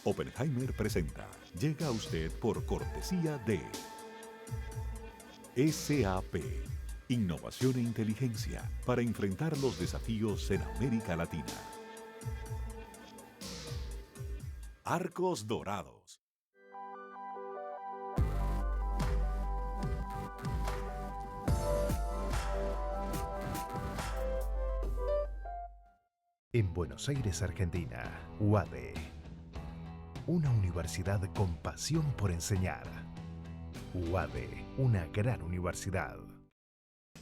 Oppenheimer presenta. Llega a usted por cortesía de SAP. Innovación e inteligencia para enfrentar los desafíos en América Latina. Arcos Dorados. En Buenos Aires, Argentina, UADE. Una universidad con pasión por enseñar. UADE, una gran universidad.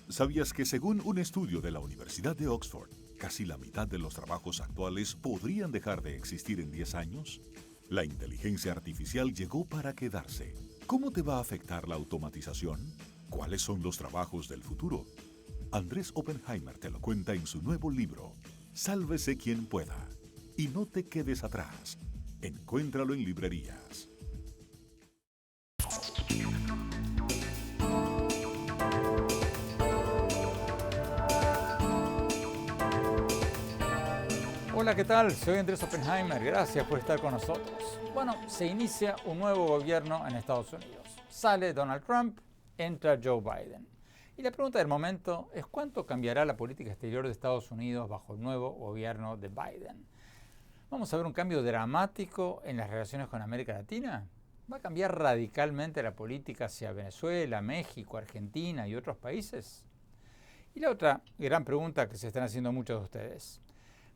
¿Sabías que según un estudio de la Universidad de Oxford, casi la mitad de los trabajos actuales podrían dejar de existir en 10 años? La inteligencia artificial llegó para quedarse. ¿Cómo te va a afectar la automatización? ¿Cuáles son los trabajos del futuro? Andrés Oppenheimer te lo cuenta en su nuevo libro, Sálvese quien pueda. Y no te quedes atrás. Encuéntralo en librerías. Hola, ¿qué tal? Soy Andrés Oppenheimer. Gracias por estar con nosotros. Bueno, se inicia un nuevo gobierno en Estados Unidos. Sale Donald Trump, entra Joe Biden. Y la pregunta del momento es ¿cuánto cambiará la política exterior de Estados Unidos bajo el nuevo gobierno de Biden? ¿Vamos a ver un cambio dramático en las relaciones con América Latina? ¿Va a cambiar radicalmente la política hacia Venezuela, México, Argentina y otros países? Y la otra gran pregunta que se están haciendo muchos de ustedes.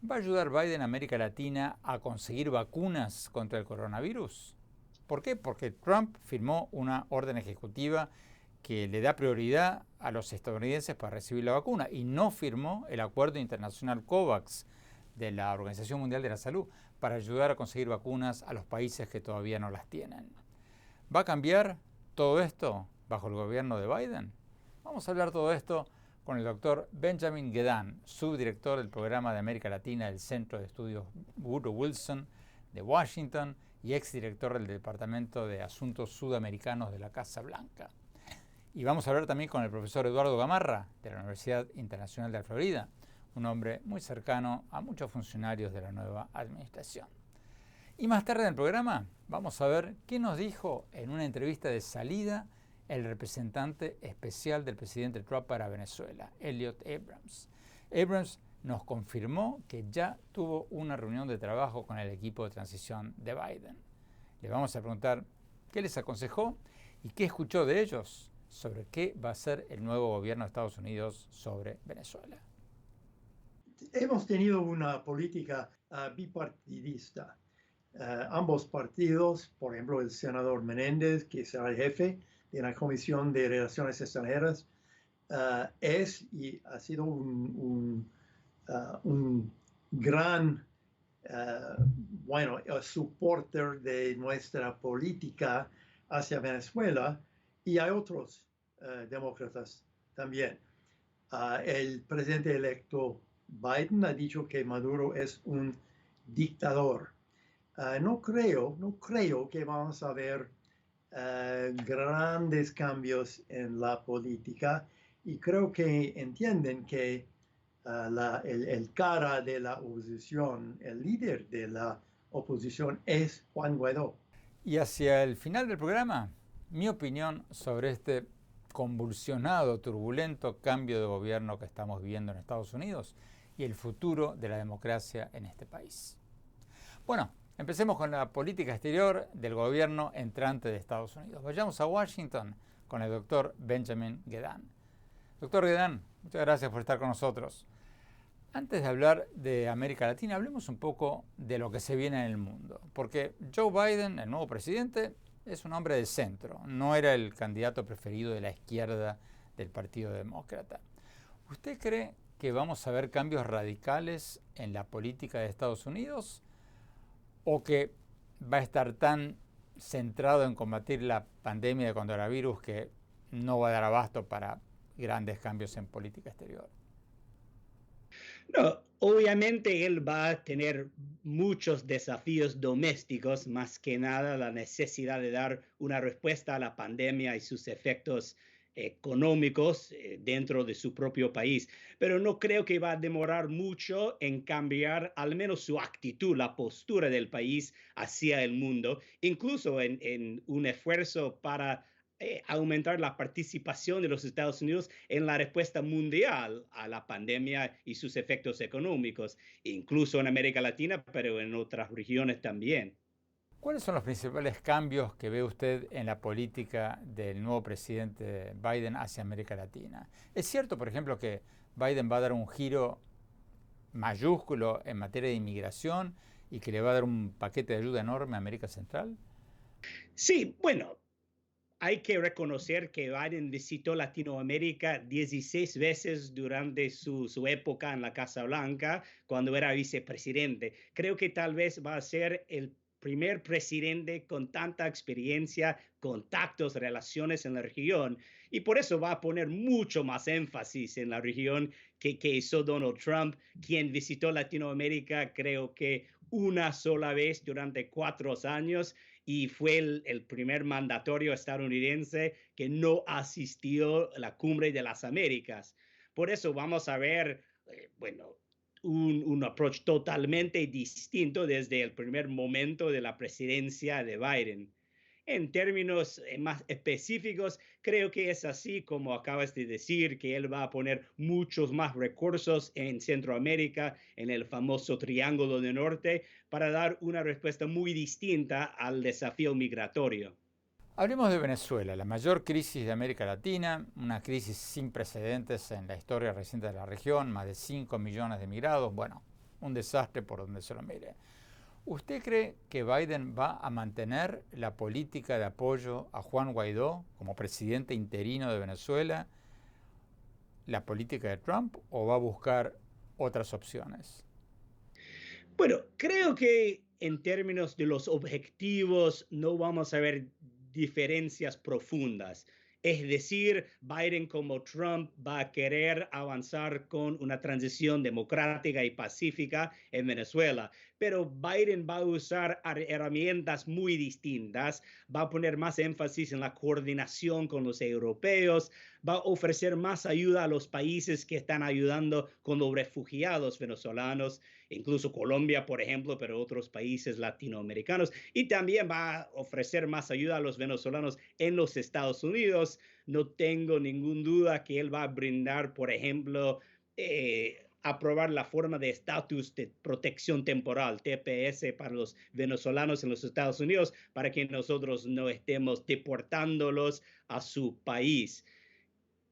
¿Va a ayudar Biden a América Latina a conseguir vacunas contra el coronavirus? ¿Por qué? Porque Trump firmó una orden ejecutiva que le da prioridad a los estadounidenses para recibir la vacuna y no firmó el acuerdo internacional COVAX de la Organización Mundial de la Salud para ayudar a conseguir vacunas a los países que todavía no las tienen. ¿Va a cambiar todo esto bajo el gobierno de Biden? Vamos a hablar todo esto con el doctor Benjamin Gedan, subdirector del programa de América Latina del Centro de Estudios Woodrow Wilson de Washington y exdirector del Departamento de Asuntos Sudamericanos de la Casa Blanca. Y vamos a hablar también con el profesor Eduardo Gamarra de la Universidad Internacional de la Florida, un hombre muy cercano a muchos funcionarios de la nueva administración. Y más tarde en el programa vamos a ver qué nos dijo en una entrevista de salida el representante especial del presidente Trump para Venezuela, Elliot Abrams. Abrams nos confirmó que ya tuvo una reunión de trabajo con el equipo de transición de Biden. Le vamos a preguntar qué les aconsejó y qué escuchó de ellos sobre qué va a ser el nuevo gobierno de Estados Unidos sobre Venezuela. Hemos tenido una política bipartidista. Ambos partidos, por ejemplo, el senador Menéndez, que será el jefe de la Comisión de Relaciones Extranjeras, es y ha sido un gran supporter de nuestra política hacia Venezuela, y hay otros demócratas también. El presidente electo Biden ha dicho que Maduro es un dictador. No creo que vamos a ver grandes cambios en la política, y creo que entienden que el cara de la oposición, el líder de la oposición es Juan Guaidó. Y hacia el final del programa, mi opinión sobre este convulsionado, turbulento cambio de gobierno que estamos viviendo en Estados Unidos y el futuro de la democracia en este país. Bueno, empecemos con la política exterior del gobierno entrante de Estados Unidos. Vayamos a Washington con el doctor Benjamin Gedan. Doctor Gedan, muchas gracias por estar con nosotros. Antes de hablar de América Latina, hablemos un poco de lo que se viene en el mundo. Porque Joe Biden, el nuevo presidente, es un hombre de centro. No era el candidato preferido de la izquierda del Partido Demócrata. ¿Usted cree que vamos a ver cambios radicales en la política de Estados Unidos? ¿O que va a estar tan centrado en combatir la pandemia de coronavirus que no va a dar abasto para grandes cambios en política exterior? No, obviamente él va a tener muchos desafíos domésticos, más que nada la necesidad de dar una respuesta a la pandemia y sus efectos económicos dentro de su propio país. Pero no creo que va a demorar mucho en cambiar al menos su actitud, la postura del país hacia el mundo, incluso en un esfuerzo para aumentar la participación de los Estados Unidos en la respuesta mundial a la pandemia y sus efectos económicos, incluso en América Latina, pero en otras regiones también. ¿Cuáles son los principales cambios que ve usted en la política del nuevo presidente Biden hacia América Latina? ¿Es cierto, por ejemplo, que Biden va a dar un giro mayúsculo en materia de inmigración y que le va a dar un paquete de ayuda enorme a América Central? Sí, bueno, hay que reconocer que Biden visitó Latinoamérica 16 veces durante su época en la Casa Blanca, cuando era vicepresidente. Creo que tal vez va a ser el primer presidente con tanta experiencia, contactos, relaciones en la región, y por eso va a poner mucho más énfasis en la región que hizo Donald Trump, quien visitó Latinoamérica creo que una sola vez durante 4 años, y fue el primer mandatario estadounidense que no asistió a la Cumbre de las Américas. Por eso vamos a ver, un approach totalmente distinto desde el primer momento de la presidencia de Biden. En términos más específicos, creo que es así como acabas de decir, que él va a poner muchos más recursos en Centroamérica, en el famoso Triángulo del Norte, para dar una respuesta muy distinta al desafío migratorio. Hablemos de Venezuela, la mayor crisis de América Latina, una crisis sin precedentes en la historia reciente de la región, más de 5 millones de migrados, bueno, un desastre por donde se lo mire. ¿Usted cree que Biden va a mantener la política de apoyo a Juan Guaidó como presidente interino de Venezuela, la política de Trump, o va a buscar otras opciones? Bueno, creo que en términos de los objetivos no vamos a ver diferencias profundas. Es decir, Biden como Trump va a querer avanzar con una transición democrática y pacífica en Venezuela, pero Biden va a usar herramientas muy distintas, va a poner más énfasis en la coordinación con los europeos, va a ofrecer más ayuda a los países que están ayudando con los refugiados venezolanos, incluso Colombia, por ejemplo, pero otros países latinoamericanos, y también va a ofrecer más ayuda a los venezolanos en los Estados Unidos. No tengo ninguna duda que él va a brindar, por ejemplo, aprobar la forma de estatus de protección temporal, TPS, para los venezolanos en los Estados Unidos, para que nosotros no estemos deportándolos a su país.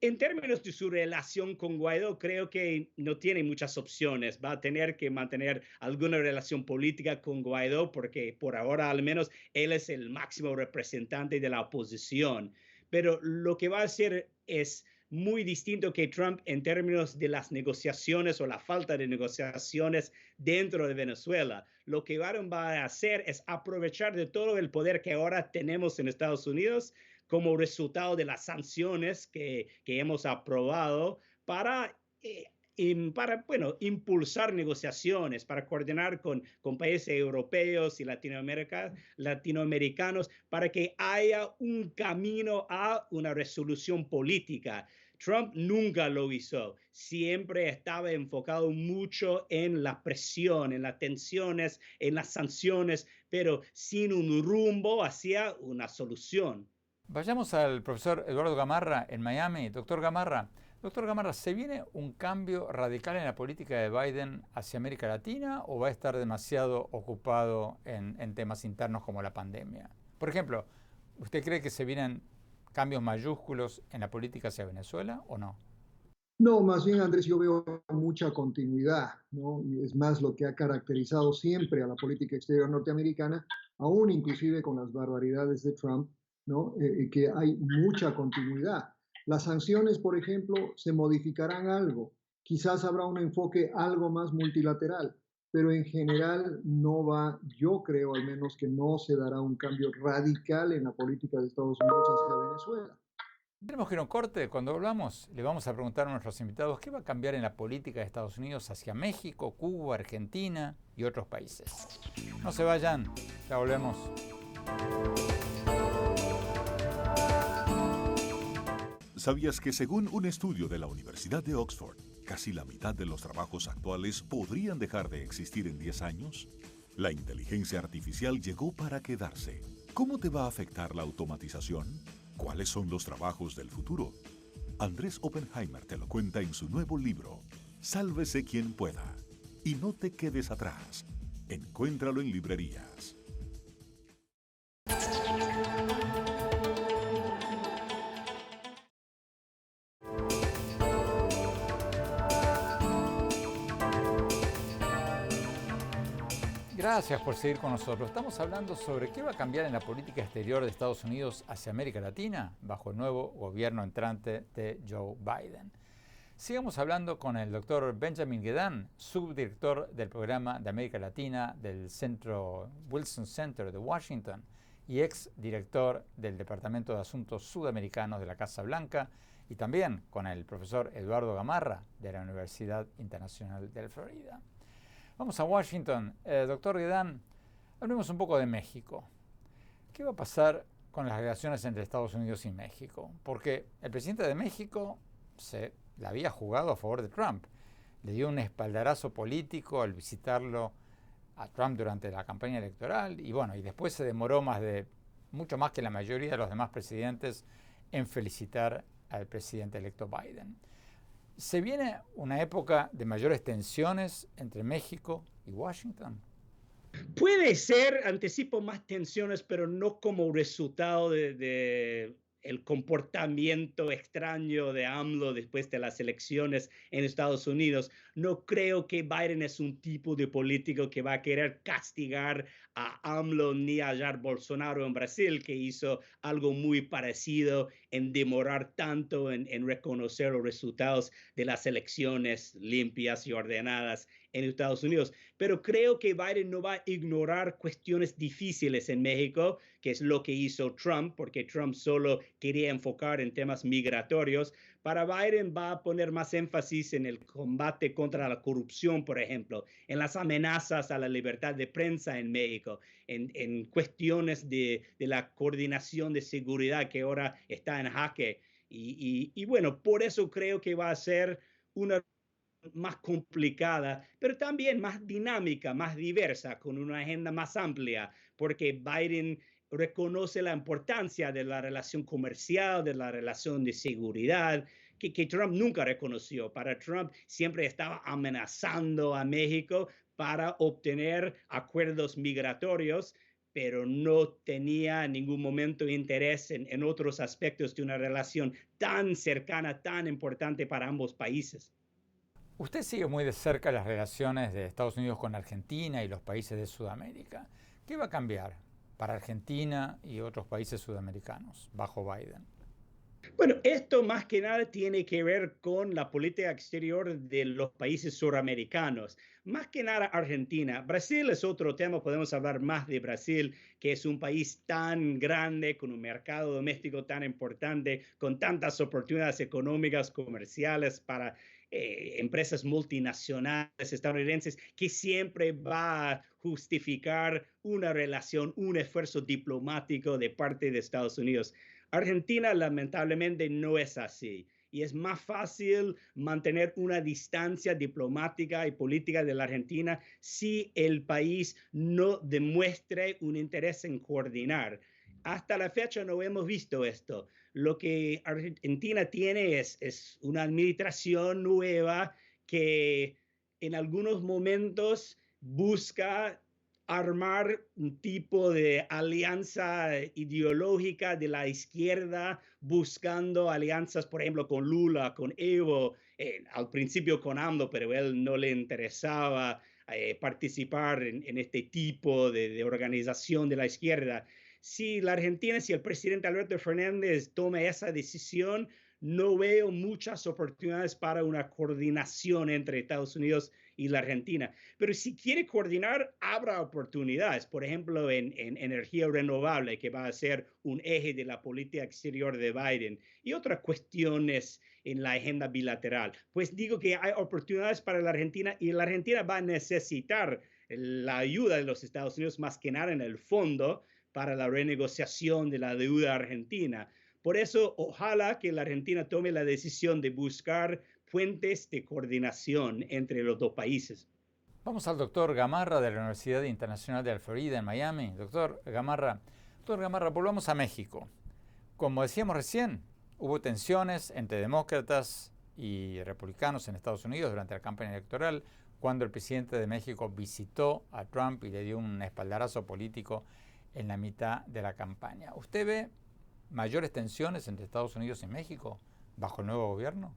En términos de su relación con Guaidó, creo que no tiene muchas opciones. Va a tener que mantener alguna relación política con Guaidó porque por ahora al menos él es el máximo representante de la oposición. Pero lo que va a hacer es muy distinto que Trump en términos de las negociaciones o la falta de negociaciones dentro de Venezuela. Lo que Biden va a hacer es aprovechar de todo el poder que ahora tenemos en Estados Unidos como resultado de las sanciones que hemos aprobado para impulsar negociaciones, para coordinar con países europeos y latinoamericanos para que haya un camino a una resolución política. Trump nunca lo hizo, siempre estaba enfocado mucho en la presión, en las tensiones, en las sanciones, pero sin un rumbo hacia una solución. Vayamos al profesor Eduardo Gamarra en Miami. Doctor Gamarra, ¿se viene un cambio radical en la política de Biden hacia América Latina o va a estar demasiado ocupado en temas internos como la pandemia? Por ejemplo, ¿usted cree que se vienen cambios mayúsculos en la política hacia Venezuela o no? No, más bien, Andrés, yo veo mucha continuidad, ¿no? Y es más lo que ha caracterizado siempre a la política exterior norteamericana, aún inclusive con las barbaridades de Trump, ¿no? Que hay mucha continuidad. Las sanciones, por ejemplo, se modificarán algo. Quizás habrá un enfoque algo más multilateral, pero en general no va, yo creo al menos que no se dará un cambio radical en la política de Estados Unidos hacia Venezuela. Tenemos que ir a un corte. Cuando volvamos, le vamos a preguntar a nuestros invitados qué va a cambiar en la política de Estados Unidos hacia México, Cuba, Argentina y otros países. No se vayan, ya volvemos. ¿Sabías que según un estudio de la Universidad de Oxford, casi la mitad de los trabajos actuales podrían dejar de existir en 10 años? La inteligencia artificial llegó para quedarse. ¿Cómo te va a afectar la automatización? ¿Cuáles son los trabajos del futuro? Andrés Oppenheimer te lo cuenta en su nuevo libro, Sálvese quien pueda. Y no te quedes atrás. Encuéntralo en librerías. Gracias por seguir con nosotros. Estamos hablando sobre qué va a cambiar en la política exterior de Estados Unidos hacia América Latina bajo el nuevo gobierno entrante de Joe Biden. Sigamos hablando con el doctor Benjamin Gedan, subdirector del programa de América Latina del Centro Wilson Center de Washington y ex director del Departamento de Asuntos Sudamericanos de la Casa Blanca, y también con el profesor Eduardo Gamarra de la Universidad Internacional de Florida. Vamos a Washington. Doctor Gedan, hablemos un poco de México. ¿Qué va a pasar con las relaciones entre Estados Unidos y México? Porque el presidente de México se la había jugado a favor de Trump. Le dio un espaldarazo político al visitarlo a Trump durante la campaña electoral y bueno, y después se demoró mucho más que la mayoría de los demás presidentes en felicitar al presidente electo Biden. ¿Se viene una época de mayores tensiones entre México y Washington? Puede ser, anticipo más tensiones, pero no como resultado de el comportamiento extraño de AMLO después de las elecciones en Estados Unidos. No creo que Biden es un tipo de político que va a querer castigar a AMLO ni a Jair Bolsonaro en Brasil, que hizo algo muy parecido en demorar tanto en reconocer los resultados de las elecciones limpias y ordenadas en Estados Unidos. Pero creo que Biden no va a ignorar cuestiones difíciles en México, que es lo que hizo Trump, porque Trump solo quería enfocar en temas migratorios. Para Biden va a poner más énfasis en el combate contra la corrupción, por ejemplo, en las amenazas a la libertad de prensa en México, en cuestiones de la coordinación de seguridad que ahora está en jaque. Y bueno, por eso creo que va a ser una más complicada, pero también más dinámica, más diversa, con una agenda más amplia, porque Biden reconoce la importancia de la relación comercial, de la relación de seguridad, que Trump nunca reconoció. Para Trump siempre estaba amenazando a México para obtener acuerdos migratorios, pero no tenía en ningún momento interés en otros aspectos de una relación tan cercana, tan importante para ambos países. Usted sigue muy de cerca las relaciones de Estados Unidos con Argentina y los países de Sudamérica. ¿Qué va a cambiar para Argentina y otros países sudamericanos bajo Biden? Bueno, esto más que nada tiene que ver con la política exterior de los países suramericanos, más que nada Argentina. Brasil es otro tema, podemos hablar más de Brasil, que es un país tan grande, con un mercado doméstico tan importante, con tantas oportunidades económicas, comerciales para empresas multinacionales estadounidenses, que siempre va a justificar una relación, un esfuerzo diplomático de parte de Estados Unidos. Argentina lamentablemente no es así y es más fácil mantener una distancia diplomática y política de la Argentina si el país no demuestre un interés en coordinar. Hasta la fecha no hemos visto esto. Lo que Argentina tiene es una administración nueva que en algunos momentos busca armar un tipo de alianza ideológica de la izquierda, buscando alianzas, por ejemplo, con Lula, con Evo, al principio con AMLO, pero a él no le interesaba participar en este tipo de organización de la izquierda. Si la Argentina, si el presidente Alberto Fernández toma esa decisión, no veo muchas oportunidades para una coordinación entre Estados Unidos y la Argentina. Pero si quiere coordinar, habrá oportunidades, por ejemplo, en energía renovable, que va a ser un eje de la política exterior de Biden, y otras cuestiones en la agenda bilateral. Pues digo que hay oportunidades para la Argentina y la Argentina va a necesitar la ayuda de los Estados Unidos más que nada en el fondo para la renegociación de la deuda argentina. Por eso, ojalá que la Argentina tome la decisión de buscar puentes de coordinación entre los dos países. Vamos al doctor Gamarra de la Universidad Internacional de la Florida en Miami. Doctor Gamarra, volvamos a México. Como decíamos recién, hubo tensiones entre demócratas y republicanos en Estados Unidos durante la campaña electoral, cuando el presidente de México visitó a Trump y le dio un espaldarazo político en la mitad de la campaña. ¿Usted ve mayores tensiones entre Estados Unidos y México bajo el nuevo gobierno?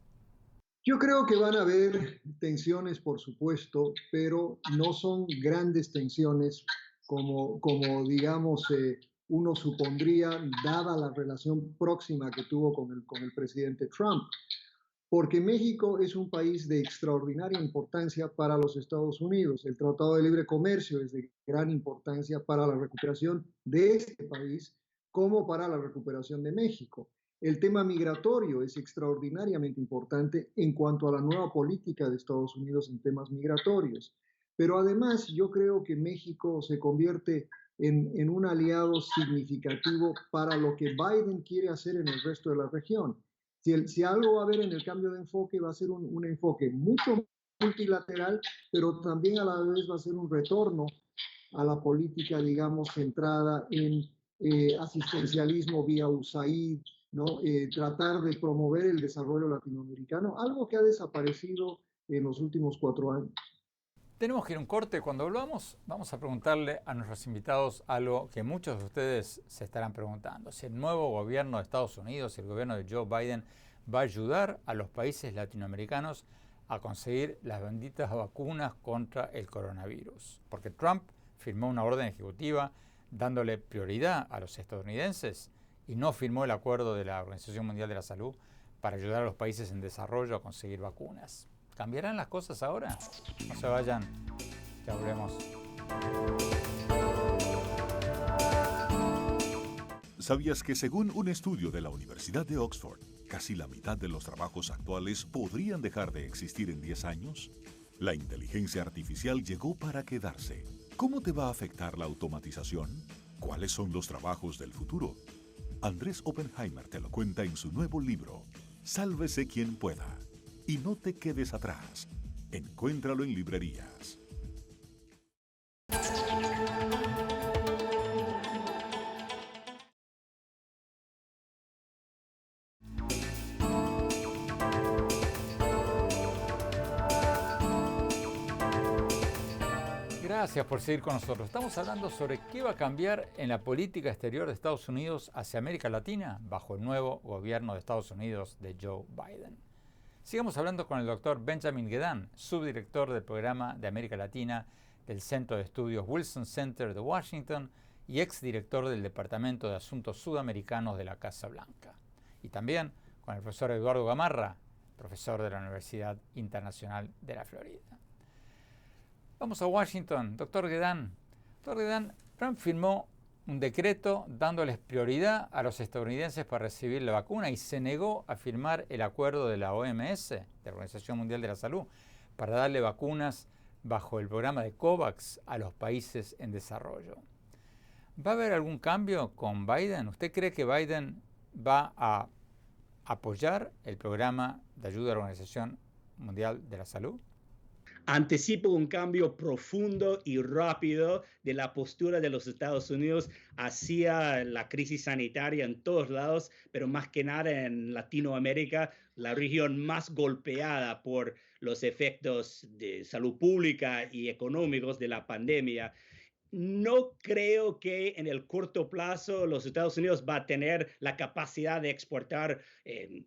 Yo creo que van a haber tensiones, por supuesto, pero no son grandes tensiones como digamos, uno supondría, dada la relación próxima que tuvo con el presidente Trump. Porque México es un país de extraordinaria importancia para los Estados Unidos. El Tratado de Libre Comercio es de gran importancia para la recuperación de este país, como para la recuperación de México. El tema migratorio es extraordinariamente importante en cuanto a la nueva política de Estados Unidos en temas migratorios. Pero además yo creo que México se convierte en un aliado significativo para lo que Biden quiere hacer en el resto de la región. Si algo va a haber en el cambio de enfoque, va a ser un enfoque mucho multilateral, pero también a la vez va a ser un retorno a la política, digamos, centrada en asistencialismo vía USAID, ¿no? Tratar de promover el desarrollo latinoamericano, algo que ha desaparecido en los últimos 4 años. Tenemos que ir a un corte. Cuando volvamos, vamos a preguntarle a nuestros invitados algo que muchos de ustedes se estarán preguntando. Si el nuevo gobierno de Estados Unidos, el gobierno de Joe Biden, va a ayudar a los países latinoamericanos a conseguir las benditas vacunas contra el coronavirus. Porque Trump firmó una orden ejecutiva dándole prioridad a los estadounidenses y no firmó el acuerdo de la Organización Mundial de la Salud para ayudar a los países en desarrollo a conseguir vacunas. ¿Cambiarán las cosas ahora? No se vayan, ya volvemos. ¿Sabías que según un estudio de la Universidad de Oxford, casi la mitad de los trabajos actuales podrían dejar de existir en 10 años? La inteligencia artificial llegó para quedarse. ¿Cómo te va a afectar la automatización? ¿Cuáles son los trabajos del futuro? Andrés Oppenheimer te lo cuenta en su nuevo libro, Sálvese quien pueda. Y no te quedes atrás. Encuéntralo en librerías. Gracias por seguir con nosotros. Estamos hablando sobre qué va a cambiar en la política exterior de Estados Unidos hacia América Latina bajo el nuevo gobierno de Estados Unidos de Joe Biden. Sigamos hablando con el doctor Benjamin Gedan, subdirector del programa de América Latina del Centro de Estudios Wilson Center de Washington y exdirector del Departamento de Asuntos Sudamericanos de la Casa Blanca. Y también con el profesor Eduardo Gamarra, profesor de la Universidad Internacional de la Florida. Vamos a Washington. Doctor Gedan, Trump firmó un decreto dándoles prioridad a los estadounidenses para recibir la vacuna y se negó a firmar el acuerdo de la OMS, de la Organización Mundial de la Salud, para darle vacunas bajo el programa de COVAX a los países en desarrollo. ¿Va a haber algún cambio con Biden? ¿Usted cree que Biden va a apoyar el programa de ayuda a la Organización Mundial de la Salud? Anticipo un cambio profundo y rápido de la postura de los Estados Unidos hacia la crisis sanitaria en todos lados, pero más que nada en Latinoamérica, la región más golpeada por los efectos de salud pública y económicos de la pandemia. No creo que en el corto plazo los Estados Unidos va a tener la capacidad de exportar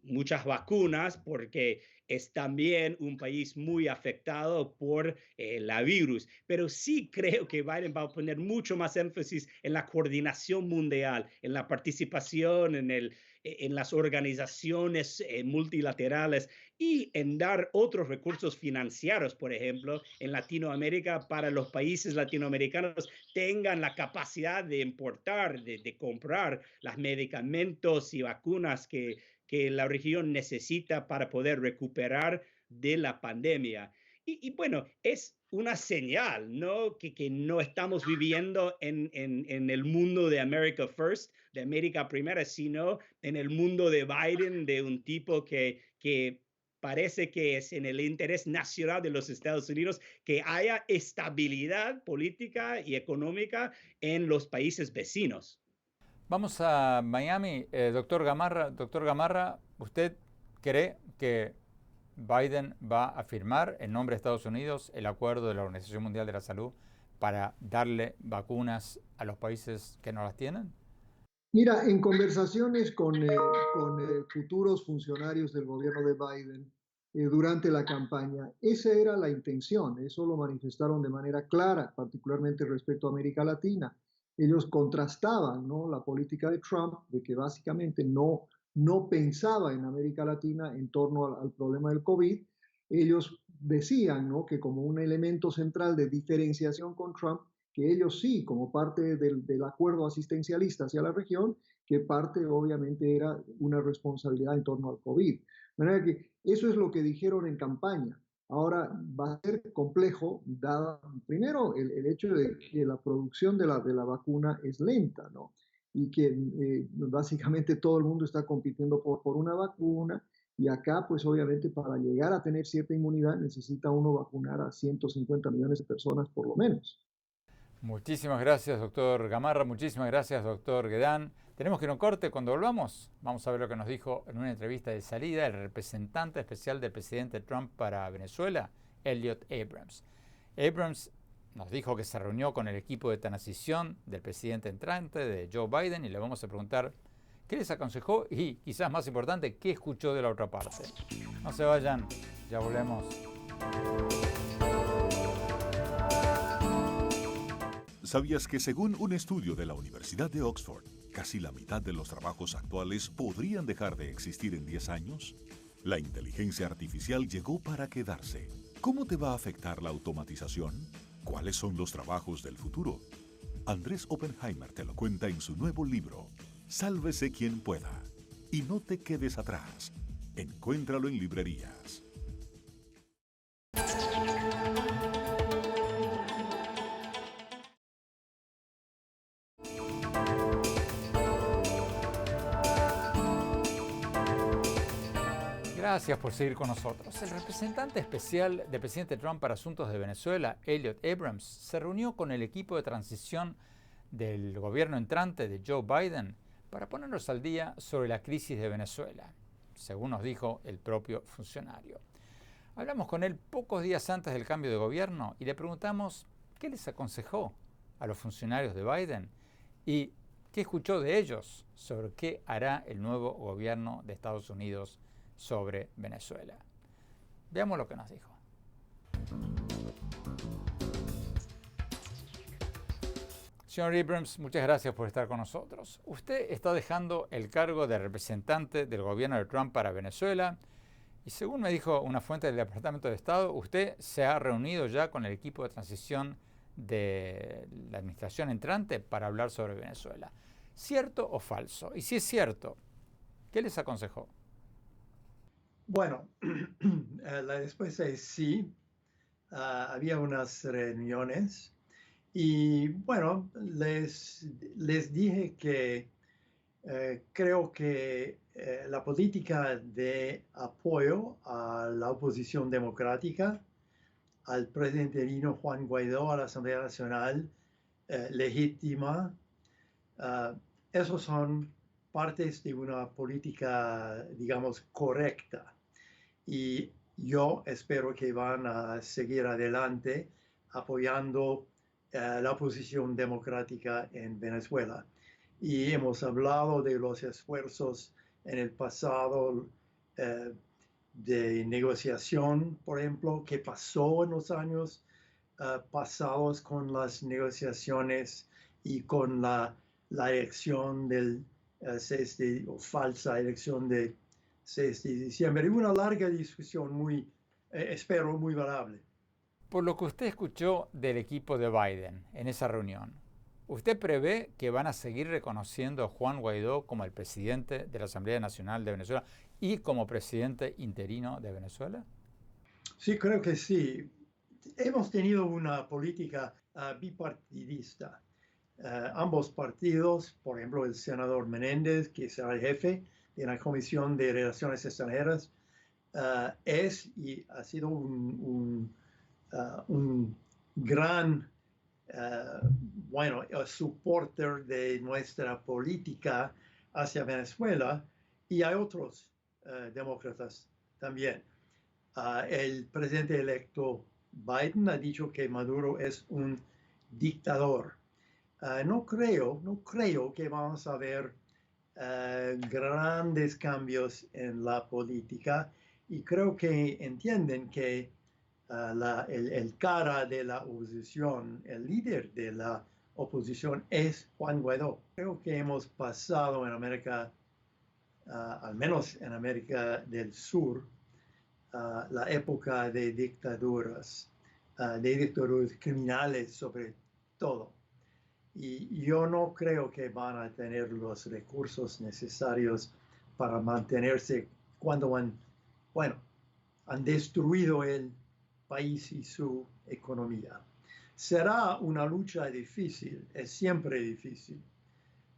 muchas vacunas porque es también un país muy afectado por la virus. Pero sí creo que Biden va a poner mucho más énfasis en la coordinación mundial, en la participación en las organizaciones multilaterales y en dar otros recursos financieros, por ejemplo, en Latinoamérica para los países latinoamericanos tengan la capacidad de importar, de comprar los medicamentos y vacunas que la región necesita para poder recuperar de la pandemia. Y bueno, es una señal, ¿no? Que no estamos viviendo en el mundo de America First, de América Primera, sino en el mundo de Biden, de un tipo que parece que es en el interés nacional de los Estados Unidos que haya estabilidad política y económica en los países vecinos. Vamos a Miami. Doctor Gamarra. Doctor Gamarra, ¿usted cree que Biden va a firmar en nombre de Estados Unidos el acuerdo de la Organización Mundial de la Salud para darle vacunas a los países que no las tienen? Mira, en conversaciones con futuros funcionarios del gobierno de Biden durante la campaña, esa era la intención, eso lo manifestaron de manera clara, particularmente respecto a América Latina. Ellos contrastaban, ¿no?, la política de Trump, de que básicamente no pensaba en América Latina en torno al problema del COVID. Ellos decían, ¿no?, que como un elemento central de diferenciación con Trump, que ellos sí, como parte del acuerdo asistencialista hacia la región, que parte obviamente era una responsabilidad en torno al COVID. De manera que eso es lo que dijeron en campaña. Ahora va a ser complejo, dado primero el hecho de que la producción de la vacuna es lenta, ¿no? Y que básicamente todo el mundo está compitiendo por una vacuna. Y acá, pues obviamente para llegar a tener cierta inmunidad necesita uno vacunar a 150 millones de personas por lo menos. Muchísimas gracias, doctor Gamarra. Muchísimas gracias, doctor Guedán. Tenemos que ir a un corte. Cuando volvamos, vamos a ver lo que nos dijo en una entrevista de salida el representante especial del presidente Trump para Venezuela, Elliot Abrams. Abrams nos dijo que se reunió con el equipo de transición del presidente entrante, de Joe Biden, y le vamos a preguntar qué les aconsejó y, quizás más importante, qué escuchó de la otra parte. No se vayan, ya volvemos. ¿Sabías que según un estudio de la Universidad de Oxford, casi la mitad de los trabajos actuales podrían dejar de existir en 10 años? La inteligencia artificial llegó para quedarse. ¿Cómo te va a afectar la automatización? ¿Cuáles son los trabajos del futuro? Andrés Oppenheimer te lo cuenta en su nuevo libro, Sálvese quien pueda. Y no te quedes atrás. Encuéntralo en librerías. Gracias por seguir con nosotros. El representante especial del presidente Trump para Asuntos de Venezuela, Elliot Abrams, se reunió con el equipo de transición del gobierno entrante de Joe Biden para ponernos al día sobre la crisis de Venezuela, según nos dijo el propio funcionario. Hablamos con él pocos días antes del cambio de gobierno y le preguntamos qué les aconsejó a los funcionarios de Biden y qué escuchó de ellos sobre qué hará el nuevo gobierno de Estados Unidos sobre Venezuela. Veamos lo que nos dijo. Señor Abrams, muchas gracias por estar con nosotros. Usted está dejando el cargo de representante del gobierno de Trump para Venezuela y, según me dijo una fuente del Departamento de Estado, usted se ha reunido ya con el equipo de transición de la administración entrante para hablar sobre Venezuela. ¿Cierto o falso? Y si es cierto, ¿qué les aconsejó? Bueno, la respuesta es sí. Había unas reuniones y bueno, les dije que creo que la política de apoyo a la oposición democrática, al presidente interino Juan Guaidó, a la Asamblea Nacional legítima, esos son partes de una política, digamos, correcta. Y yo espero que van a seguir adelante apoyando la oposición democrática en Venezuela. Y hemos hablado de los esfuerzos en el pasado de negociación, por ejemplo, que pasó en los años pasados con las negociaciones y con la elección del o falsa elección de 6 de diciembre. Una larga discusión espero, muy valable. Por lo que usted escuchó del equipo de Biden en esa reunión, ¿usted prevé que van a seguir reconociendo a Juan Guaidó como el presidente de la Asamblea Nacional de Venezuela y como presidente interino de Venezuela? Sí, creo que sí. hemos tenido una política bipartidista. Ambos partidos, por ejemplo, el senador Menéndez, que será el jefe de la Comisión de Relaciones Extranjeras, es y ha sido un gran supporter de nuestra política hacia Venezuela, y hay otros demócratas también. El presidente electo Biden ha dicho que Maduro es un dictador. No creo que vamos a ver grandes cambios en la política, y creo que entienden que el cara de la oposición, el líder de la oposición es Juan Guaidó. Creo que hemos pasado en América, al menos en América del Sur, la época de dictaduras criminales sobre todo. Y yo no creo que van a tener los recursos necesarios para mantenerse cuando han destruido el país y su economía. Será una lucha difícil, es siempre difícil,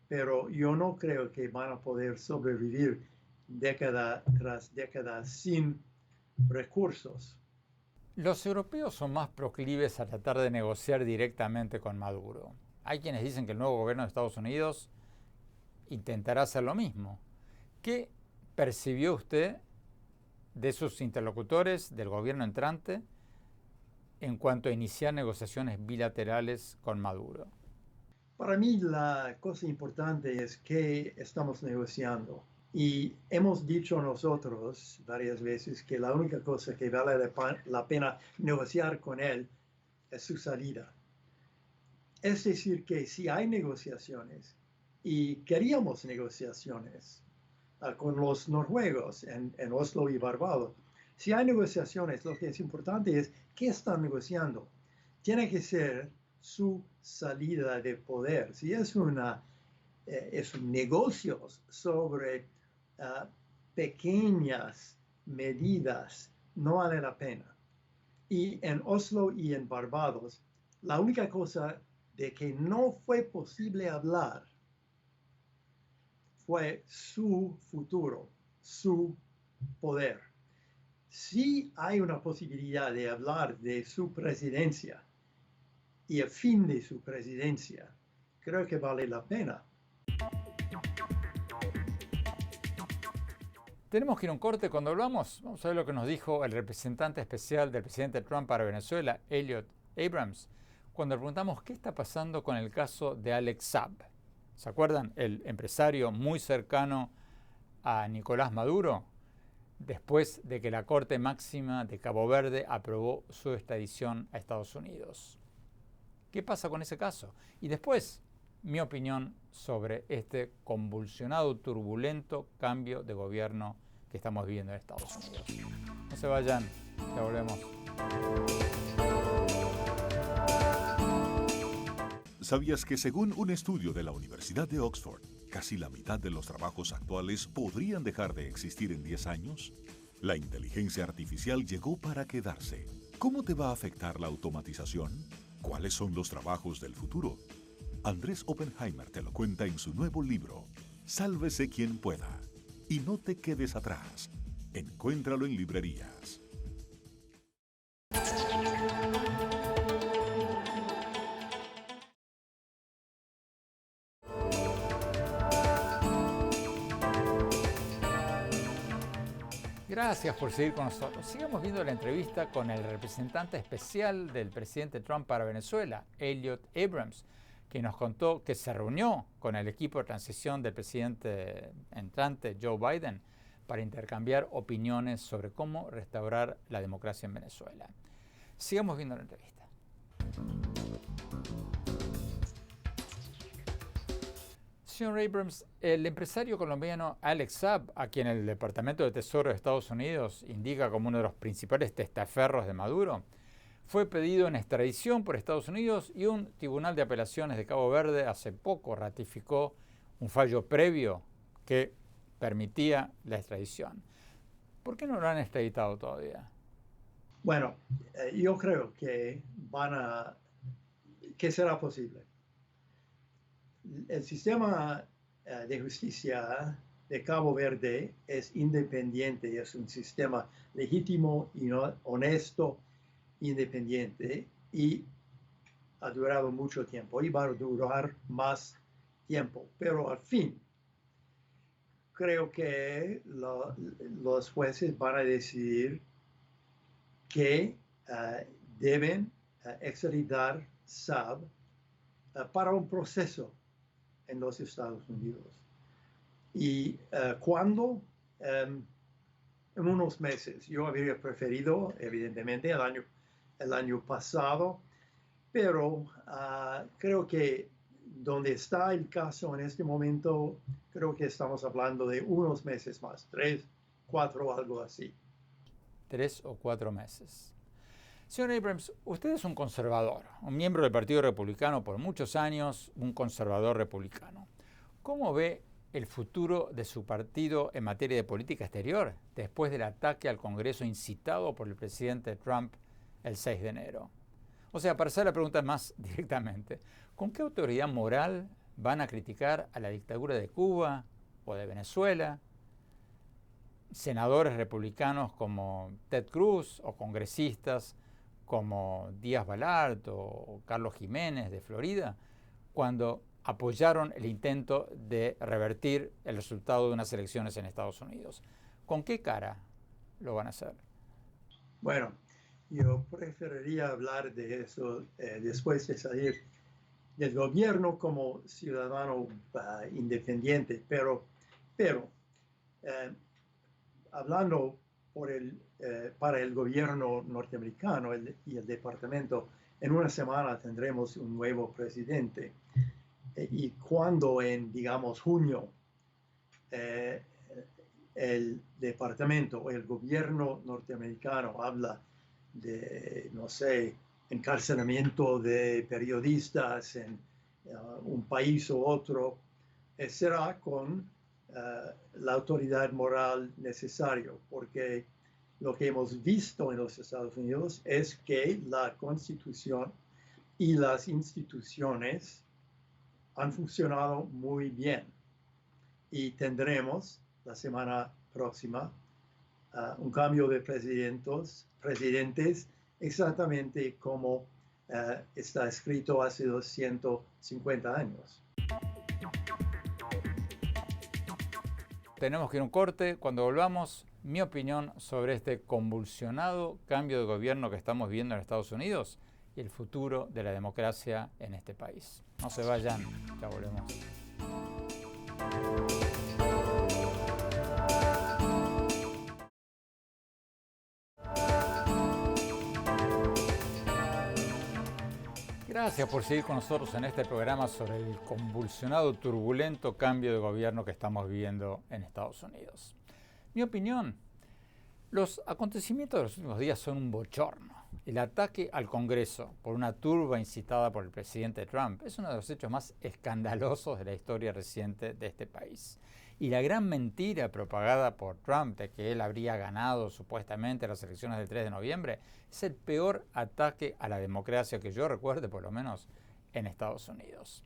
pero yo no creo que van a poder sobrevivir década tras década sin recursos. Los europeos son más proclives a tratar de negociar directamente con Maduro. Hay quienes dicen que el nuevo gobierno de Estados Unidos intentará hacer lo mismo. ¿Qué percibió usted de sus interlocutores del gobierno entrante en cuanto a iniciar negociaciones bilaterales con Maduro? Para mí la cosa importante es que estamos negociando. Y hemos dicho nosotros varias veces que la única cosa que vale la pena negociar con él es su salida. Es decir, que si hay negociaciones, y queríamos negociaciones con los noruegos en Oslo y Barbados, si hay negociaciones, lo que es importante es qué están negociando. Tiene que ser su salida de poder. Si es un negocio sobre pequeñas medidas, no vale la pena. Y en Oslo y en Barbados, la única cosa de que no fue posible hablar fue su futuro, su poder. Si hay una posibilidad de hablar de su presidencia y el fin de su presidencia, creo que vale la pena. Tenemos que ir a un corte. Cuando hablamos, vamos a ver lo que nos dijo el representante especial del presidente Trump para Venezuela, Elliot Abrams, cuando le preguntamos qué está pasando con el caso de Alex Saab. ¿Se acuerdan? El empresario muy cercano a Nicolás Maduro, después de que la Corte Máxima de Cabo Verde aprobó su extradición a Estados Unidos. ¿Qué pasa con ese caso? Y después, mi opinión sobre este convulsionado, turbulento cambio de gobierno que estamos viviendo en Estados Unidos. No se vayan, ya volvemos. ¿Sabías que según un estudio de la Universidad de Oxford, casi la mitad de los trabajos actuales podrían dejar de existir en 10 años? La inteligencia artificial llegó para quedarse. ¿Cómo te va a afectar la automatización? ¿Cuáles son los trabajos del futuro? Andrés Oppenheimer te lo cuenta en su nuevo libro, Sálvese quien pueda. Y no te quedes atrás. Encuéntralo en librerías. Gracias por seguir con nosotros. Sigamos viendo la entrevista con el representante especial del presidente Trump para Venezuela, Elliot Abrams, que nos contó que se reunió con el equipo de transición del presidente entrante, Joe Biden, para intercambiar opiniones sobre cómo restaurar la democracia en Venezuela. Sigamos viendo la entrevista. Señor Abrams, el empresario colombiano Alex Saab, a quien el Departamento de Tesoro de Estados Unidos indica como uno de los principales testaferros de Maduro, fue pedido en extradición por Estados Unidos y un tribunal de apelaciones de Cabo Verde hace poco ratificó un fallo previo que permitía la extradición. ¿Por qué no lo han extraditado todavía? Bueno, yo creo que que será posible. El sistema de justicia de Cabo Verde es independiente, es un sistema legítimo y honesto, independiente, y ha durado mucho tiempo y va a durar más tiempo. Pero al fin, creo que los jueces van a decidir que deben extraditar Saab para un proceso en los Estados Unidos. Y cuando, en unos meses, yo habría preferido, evidentemente, el año pasado, pero creo que donde está el caso en este momento, creo que estamos hablando de unos meses más, 3, 4, algo así. 3 o 4 meses. Señor Abrams, usted es un conservador, un miembro del Partido Republicano por muchos años, un conservador republicano. ¿Cómo ve el futuro de su partido en materia de política exterior después del ataque al Congreso incitado por el presidente Trump el 6 de enero? O sea, para hacer la pregunta más directamente, ¿con qué autoridad moral van a criticar a la dictadura de Cuba o de Venezuela? Senadores republicanos como Ted Cruz o congresistas como Díaz Balart o Carlos Jiménez de Florida, cuando apoyaron el intento de revertir el resultado de unas elecciones en Estados Unidos. ¿Con qué cara lo van a hacer? Bueno, yo preferiría hablar de eso después de salir del gobierno como ciudadano independiente, pero hablando para el gobierno norteamericano y el departamento, en una semana tendremos un nuevo presidente. Y cuando digamos, junio, el departamento o el gobierno norteamericano habla de, no sé, encarcelamiento de periodistas en un país u otro, será con la autoridad moral necesaria, porque lo que hemos visto en los Estados Unidos es que la Constitución y las instituciones han funcionado muy bien, y tendremos la semana próxima un cambio de presidentes exactamente como está escrito hace 250 años. Tenemos que ir a un corte. Cuando volvamos, mi opinión sobre este convulsionado cambio de gobierno que estamos viendo en Estados Unidos y el futuro de la democracia en este país. No se vayan, ya volvemos. Gracias por seguir con nosotros en este programa sobre el convulsionado, turbulento cambio de gobierno que estamos viviendo en Estados Unidos. Mi opinión, los acontecimientos de los últimos días son un bochorno. El ataque al Congreso por una turba incitada por el presidente Trump es uno de los hechos más escandalosos de la historia reciente de este país. Y la gran mentira propagada por Trump de que él habría ganado supuestamente las elecciones del 3 de noviembre es el peor ataque a la democracia que yo recuerde, por lo menos en Estados Unidos.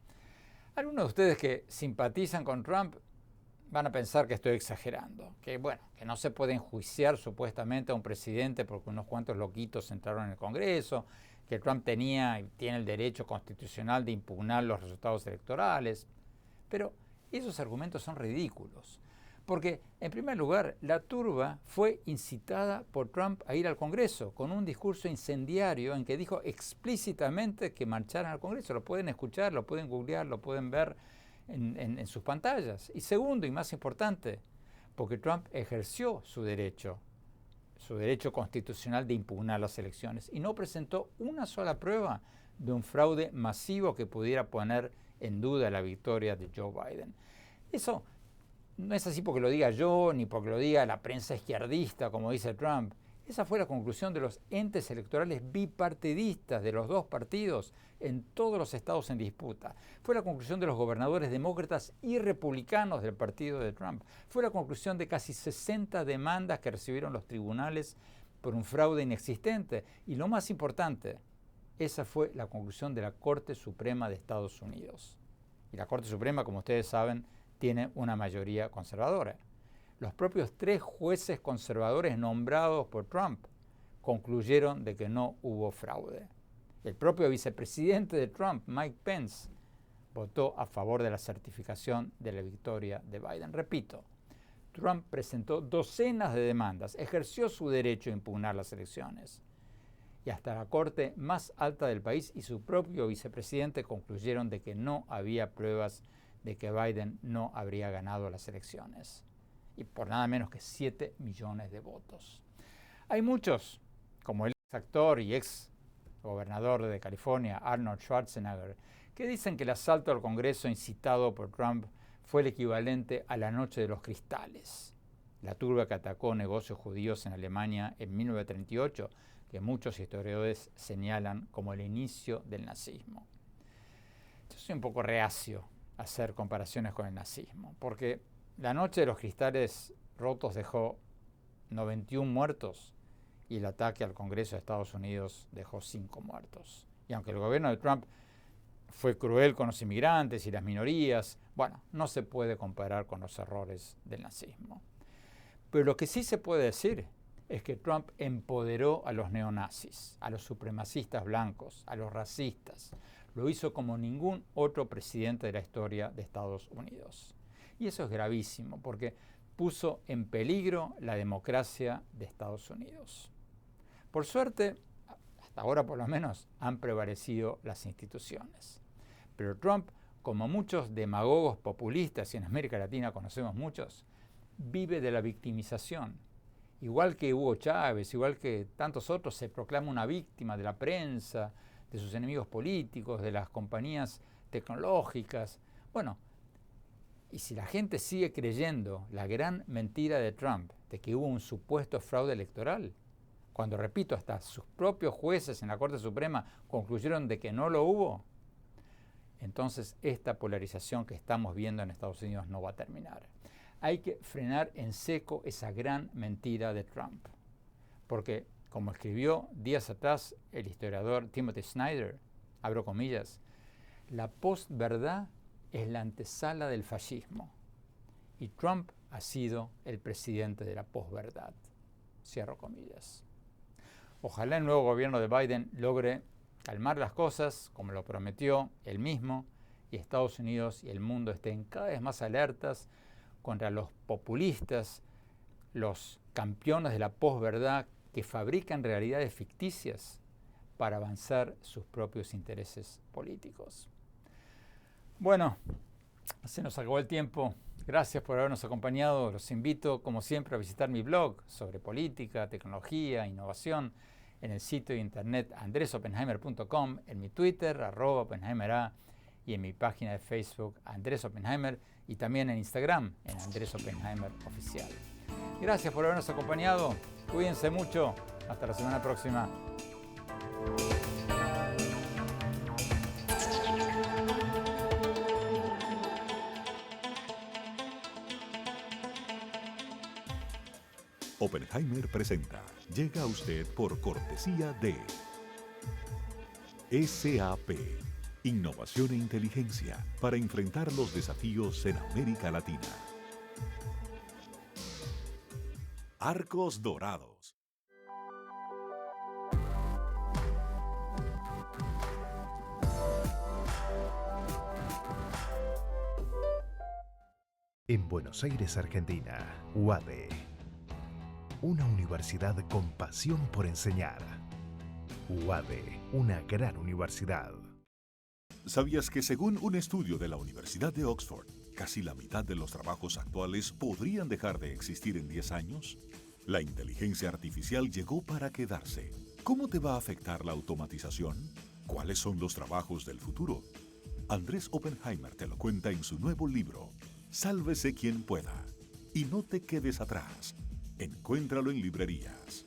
Algunos de ustedes que simpatizan con Trump van a pensar que estoy exagerando, que no se puede enjuiciar supuestamente a un presidente porque unos cuantos loquitos entraron en el Congreso, que Trump tenía y tiene el derecho constitucional de impugnar los resultados electorales. Pero esos argumentos son ridículos, porque en primer lugar la turba fue incitada por Trump a ir al Congreso con un discurso incendiario en que dijo explícitamente que marcharan al Congreso. Lo pueden escuchar, lo pueden googlear, lo pueden ver en sus pantallas. Y segundo y más importante, porque Trump ejerció su derecho constitucional de impugnar las elecciones y no presentó una sola prueba de un fraude masivo que pudiera poner en duda la victoria de Joe Biden. Eso no es así porque lo diga yo, ni porque lo diga la prensa izquierdista, como dice Trump. Esa fue la conclusión de los entes electorales bipartidistas de los dos partidos en todos los estados en disputa. Fue la conclusión de los gobernadores demócratas y republicanos del partido de Trump. Fue la conclusión de casi 60 demandas que recibieron los tribunales por un fraude inexistente. Y lo más importante, esa fue la conclusión de la Corte Suprema de Estados Unidos. Y la Corte Suprema, como ustedes saben, tiene una mayoría conservadora. Los propios 3 jueces conservadores nombrados por Trump concluyeron de que no hubo fraude. El propio vicepresidente de Trump, Mike Pence, votó a favor de la certificación de la victoria de Biden. Repito, Trump presentó docenas de demandas, ejerció su derecho a impugnar las elecciones. Y hasta la corte más alta del país y su propio vicepresidente concluyeron de que no había pruebas de que Biden no habría ganado las elecciones. Y por nada menos que 7 millones de votos. Hay muchos, como el ex actor y ex gobernador de California, Arnold Schwarzenegger, que dicen que el asalto al Congreso incitado por Trump fue el equivalente a la Noche de los Cristales, la turba que atacó negocios judíos en Alemania en 1938, que muchos historiadores señalan como el inicio del nazismo. Yo soy un poco reacio a hacer comparaciones con el nazismo, porque la Noche de los Cristales rotos dejó 91 muertos y el ataque al Congreso de Estados Unidos dejó 5 muertos. Y aunque el gobierno de Trump fue cruel con los inmigrantes y las minorías, bueno, no se puede comparar con los errores del nazismo. Pero lo que sí se puede decir es que Trump empoderó a los neonazis, a los supremacistas blancos, a los racistas. Lo hizo como ningún otro presidente de la historia de Estados Unidos. Y eso es gravísimo porque puso en peligro la democracia de Estados Unidos. Por suerte, hasta ahora por lo menos, han prevalecido las instituciones. Pero Trump, como muchos demagogos populistas, y en América Latina conocemos muchos, vive de la victimización. Igual que Hugo Chávez, igual que tantos otros, se proclama una víctima de la prensa, de sus enemigos políticos, de las compañías tecnológicas. Bueno, y si la gente sigue creyendo la gran mentira de Trump de que hubo un supuesto fraude electoral, cuando, repito, hasta sus propios jueces en la Corte Suprema concluyeron de que no lo hubo, entonces esta polarización que estamos viendo en Estados Unidos no va a terminar. Hay que frenar en seco esa gran mentira de Trump. Porque, como escribió días atrás el historiador Timothy Snyder, abro comillas, la posverdad es la antesala del fascismo. Y Trump ha sido el presidente de la posverdad. Cierro comillas. Ojalá el nuevo gobierno de Biden logre calmar las cosas, como lo prometió él mismo, y Estados Unidos y el mundo estén cada vez más alertas contra los populistas, los campeones de la posverdad que fabrican realidades ficticias para avanzar sus propios intereses políticos. Bueno, se nos acabó el tiempo. Gracias por habernos acompañado. Los invito, como siempre, a visitar mi blog sobre política, tecnología, innovación en el sitio de internet andresopenheimer.com, en mi Twitter, @OpenheimerA, y en mi página de Facebook, Andrés Oppenheimer, y también en Instagram, en Andrés Oppenheimer Oficial. Gracias por habernos acompañado. Cuídense mucho. Hasta la semana próxima. Oppenheimer presenta. Llega a usted por cortesía de SAP. Innovación e inteligencia para enfrentar los desafíos en América Latina. Arcos Dorados. En Buenos Aires, Argentina, UADE. Una universidad con pasión por enseñar. UADE, una gran universidad. ¿Sabías que según un estudio de la Universidad de Oxford, casi la mitad de los trabajos actuales podrían dejar de existir en 10 años? La inteligencia artificial llegó para quedarse. ¿Cómo te va a afectar la automatización? ¿Cuáles son los trabajos del futuro? Andrés Oppenheimer te lo cuenta en su nuevo libro, Sálvese quien pueda. Y no te quedes atrás. Encuéntralo en librerías.